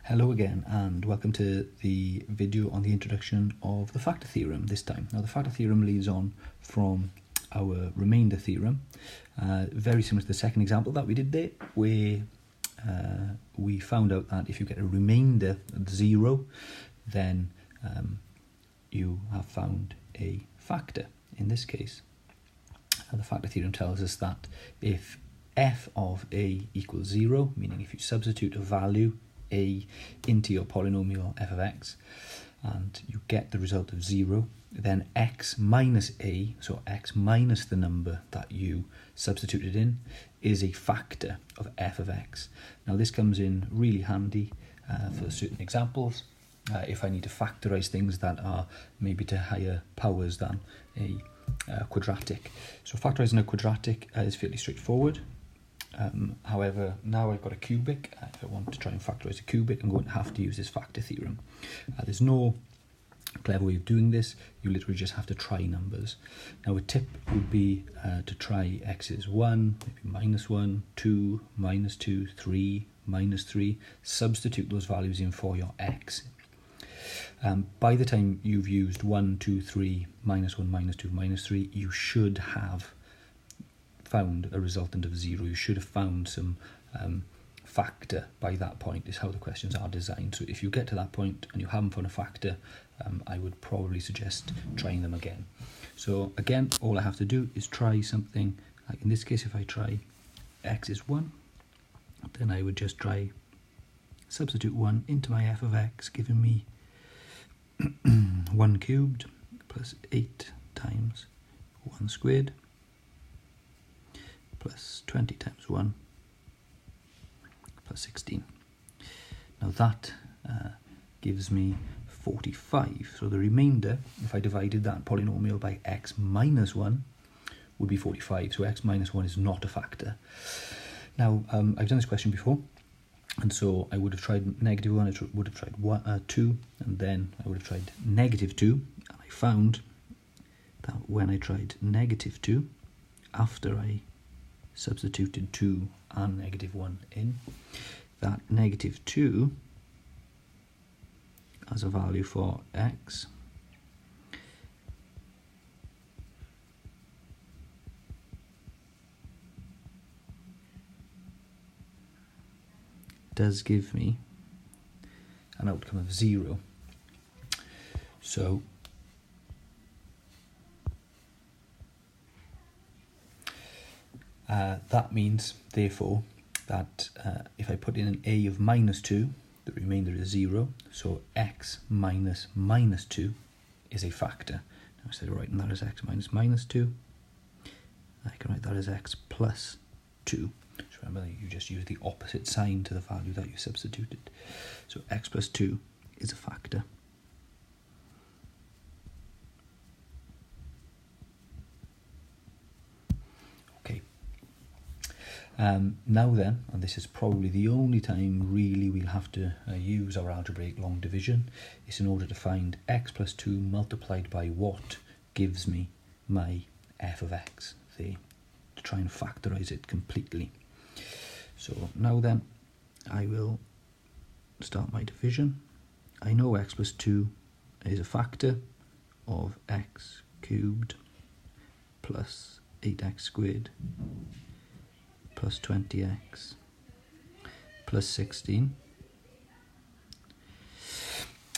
Hello again, and welcome to the video on the introduction of the factor theorem this time. Now the factor theorem leads on from our remainder theorem, very similar to the second example that we did there, where we found out that if you get a remainder of 0, then you have found a factor in this case. Now the factor theorem tells us that if f of a equals 0, meaning if you substitute a value a into your polynomial f of x and you get the result of 0, then x minus a, so x minus the number that you substituted in, is a factor of f of x. Now this comes in really handy for certain examples, if I need to factorise things that are maybe to higher powers than a quadratic. So factorising a quadratic is fairly straightforward. However, now I've got a cubic. If I want to try and factorise a cubic, I'm going to have to use this factor theorem. There's no clever way of doing this. You literally just have to try numbers. Now a tip would be to try x is 1, maybe minus 1, 2, minus 2, 3, minus 3. Substitute those values in for your x. By the time you've used 1, 2, 3, minus 1, minus 2, minus 3, you should have found a resultant of 0. You should have found some factor by that point, is how the questions are designed. So if you get to that point and you haven't found a factor, I would probably suggest trying them again. So again, all I have to do is try something, like in this case, if I try x is 1, then I would just try substitute 1 into my f of x, giving me 1 cubed plus 8 times 1 squared plus 20 times 1 plus 16. Now that gives me 45. So the remainder, if I divided that polynomial by x minus 1, would be 45. So x minus 1 is not a factor. Now, I've done this question before, and so I would have tried negative 1, I would have tried 2, and then I would have tried negative 2, and I found that when I tried negative 2, after I substituted 2 and negative 1 in, that negative 2 as a value for x does give me an outcome of 0. So that means, therefore, that if I put in an a of minus 2, the remainder is 0, so x minus minus 2 is a factor. Now instead of writing that as x minus minus 2, I can write that as x plus 2. So remember, you just use the opposite sign to the value that you substituted. So x plus 2 is a factor. Now then, and this is probably the only time really we'll have to use our algebraic long division, is in order to find x plus 2 multiplied by what gives me my f of x there, to try and factorise it completely. So now then, I will start my division. I know x plus 2 is a factor of x cubed plus 8x squared plus 20x plus 16.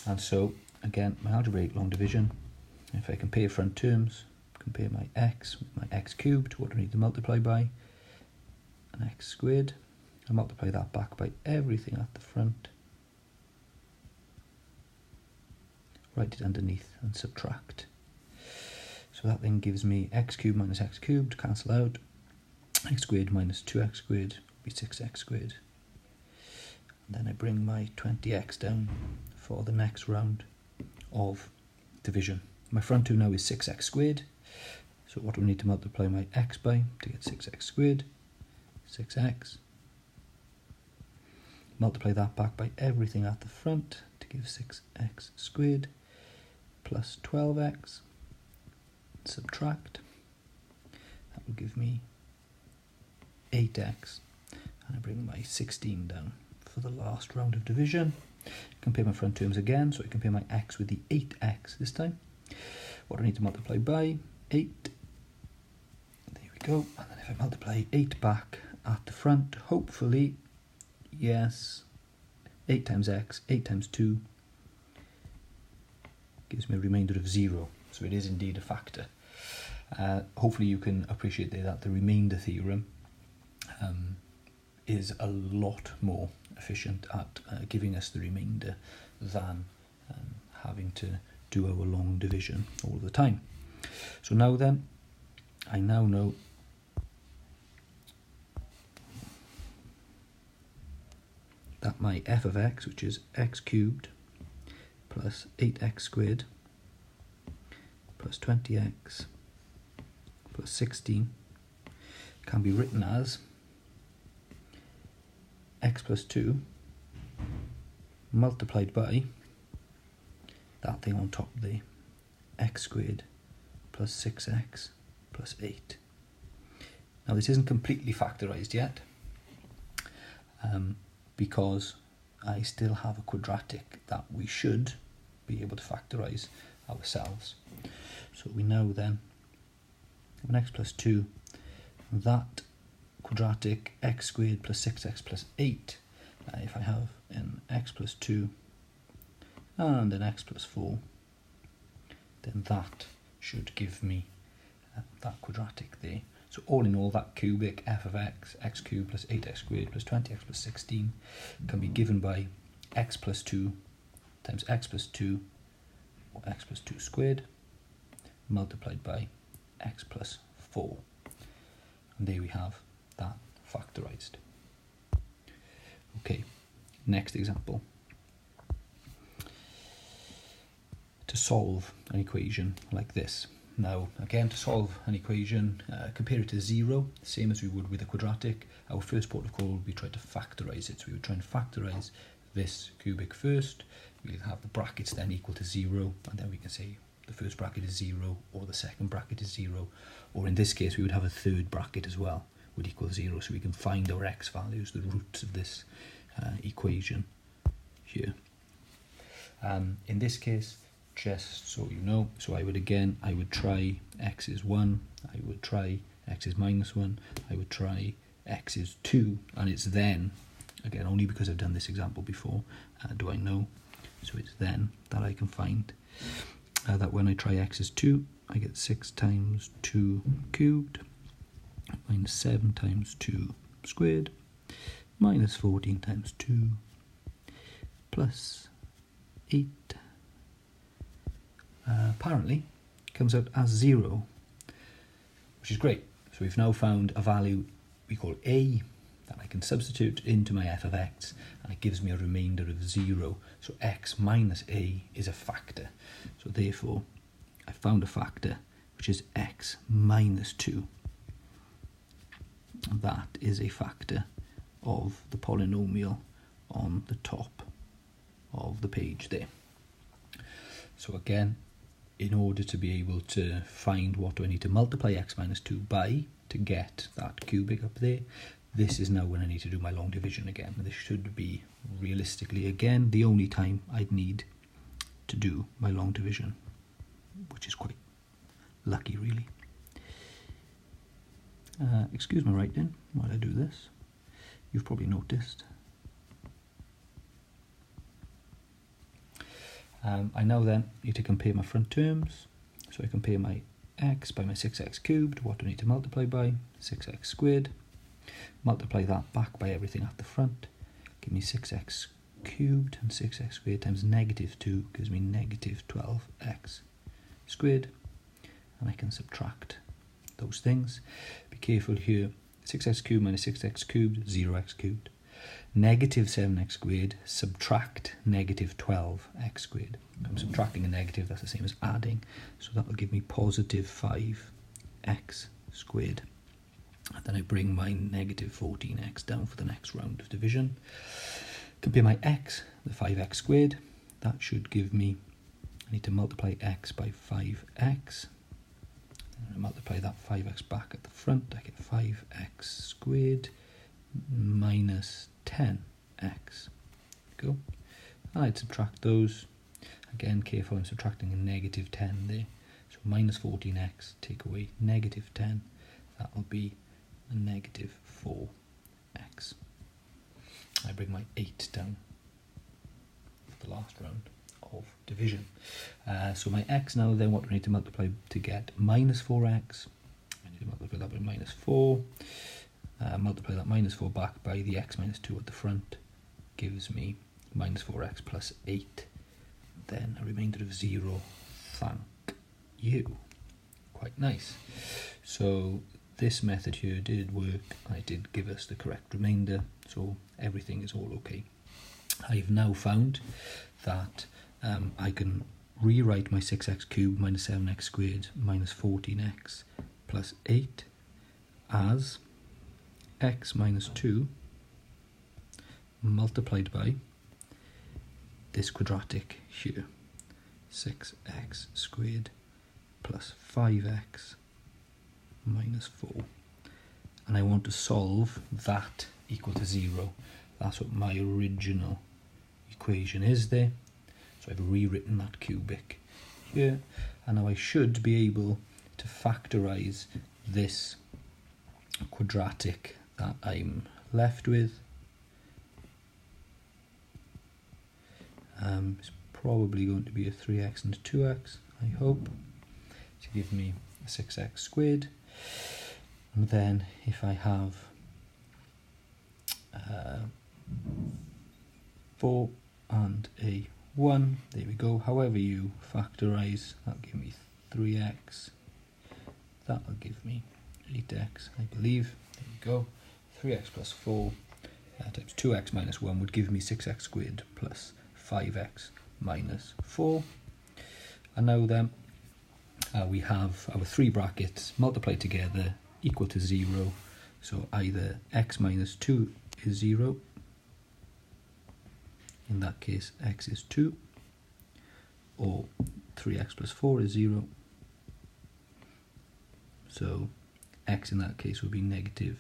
And so, again, my algebraic long division, if I compare front terms, compare my x with my x cubed, what do I need to multiply by? An x squared. I multiply that back by everything at the front. Write it underneath and subtract. So that then gives me x cubed minus x cubed, cancel out. X squared minus 2x squared will be 6x squared. And then I bring my 20x down for the next round of division. My front two now is 6x squared. So what do we need to multiply my x by to get 6x squared? 6x. Multiply that back by everything at the front to give 6x squared plus 12x. Subtract. That will give me 8x, and I bring my 16 down for the last round of division. Compare my front terms again, so I compare my x with the 8x this time. What do I need to multiply by? 8. There we go. And then if I multiply 8 back at the front, hopefully, yes, 8 times x, 8 times 2, gives me a remainder of 0. So it is indeed a factor. Hopefully you can appreciate there that the remainder theorem is a lot more efficient at giving us the remainder than having to do our long division all the time. So now then, I now know that my f of x, which is x cubed plus 8x squared plus 20x plus 16 can be written as x plus 2 multiplied by that thing on top there, x squared plus 6x plus 8. Now this isn't completely factorised yet because I still have a quadratic that we should be able to factorise ourselves. So we know then of an x plus 2, that quadratic x squared plus 6x plus 8, if I have an x plus 2 and an x plus 4, then that should give me that quadratic there. So all in all, that cubic f of x, x cubed plus 8x squared plus 20x plus 16 can be given by x plus 2 times x plus 2 or x plus 2 squared multiplied by x plus 4. And there we have that factorised. Okay, next example. To solve an equation like this. Now, again, to solve an equation, compare it to 0, same as we would with a quadratic. Our first port of call would be try to factorise it. So we would try and factorise this cubic first. We'll have the brackets then equal to 0, and then we can say the first bracket is 0, or the second bracket is 0, or in this case we would have a third bracket as well, would equal 0, so we can find our x values, the roots of this equation here. In this case, just so you know, so I would try x is 1, I would try x is minus 1, I would try x is 2, and it's then, again, only because I've done this example before, do I know, so it's then that I can find that when I try x is 2, I get 6 times 2 cubed, minus 7 times 2 squared, minus 14 times 2, plus 8, apparently comes out as 0, which is great. So we've now found a value we call a that I can substitute into my f of x, and it gives me a remainder of 0. So x minus a is a factor. So therefore, I found a factor which is x minus 2. That is a factor of the polynomial on the top of the page there. So again, in order to be able to find what do I need to multiply x minus 2 by to get that cubic up there, this is now when I need to do my long division again. This should be, realistically, again, the only time I'd need to do my long division, which is quite lucky, really. Excuse my writing while I do this. You've probably noticed. I now then need to compare my front terms. So I compare my x by my 6x cubed. What do I need to multiply by? 6x squared. Multiply that back by everything at the front. Give me 6x cubed, and 6x squared times negative 2 gives me negative 12x squared. And I can subtract those things. Be careful here. 6x cubed minus 6x cubed, 0x cubed. Negative 7x squared, subtract negative 12x squared. I'm subtracting a negative, that's the same as adding. So that will give me positive 5x squared. And then I bring my negative 14x down for the next round of division. Compare my x, the 5x squared. That should give me, I need to multiply x by 5x. And I multiply that 5x back at the front. I get 5x squared minus 10x. Go. and I'd subtract those. Again, careful, I'm subtracting a negative 10 there. So minus 14x, take away negative 10, that will be a negative 4x. I bring my 8 down for the last round of division. So my x now, then what do I need to multiply to get minus 4x? I need to multiply that by minus 4. Multiply that minus 4 back by the x minus 2 at the front, gives me minus 4x plus 8. Then a remainder of 0. Thank you. Quite nice. So this method here did work. It did give us the correct remainder, so everything is all okay. I've now found that I can rewrite my 6x cubed minus 7x squared minus 14x plus 8 as x minus 2 multiplied by this quadratic here, 6x squared plus 5x minus 4. And I want to solve that equal to 0. That's what my original equation is there. So I've rewritten that cubic here. And now I should be able to factorize this quadratic that I'm left with. It's probably going to be a 3x and a 2x, I hope, to give me a 6x squared. And then if I have 4 and a 1, there we go. However you factorize, that'll give me 3x. That'll give me 8x, I believe. There we go. 3x plus 4 times 2x minus 1 would give me 6x squared plus 5x minus 4. And now then we have our 3 brackets multiplied together equal to 0. So either x minus 2 is 0, in that case x is 2, or 3x plus 4 is 0. So x in that case would be negative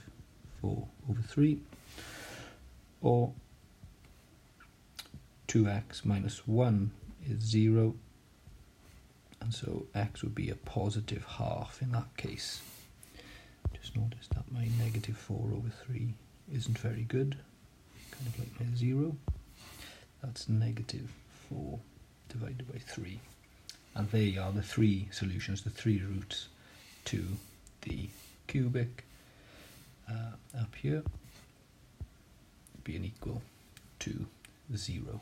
4 over 3, or 2x minus 1 is 0, and so x would be a positive half in that case. Just notice that my negative 4 over 3 isn't very good, kind of like my 0. That's negative 4 divided by 3. And they are the 3 solutions, the 3 roots to the cubic up here being equal to 0.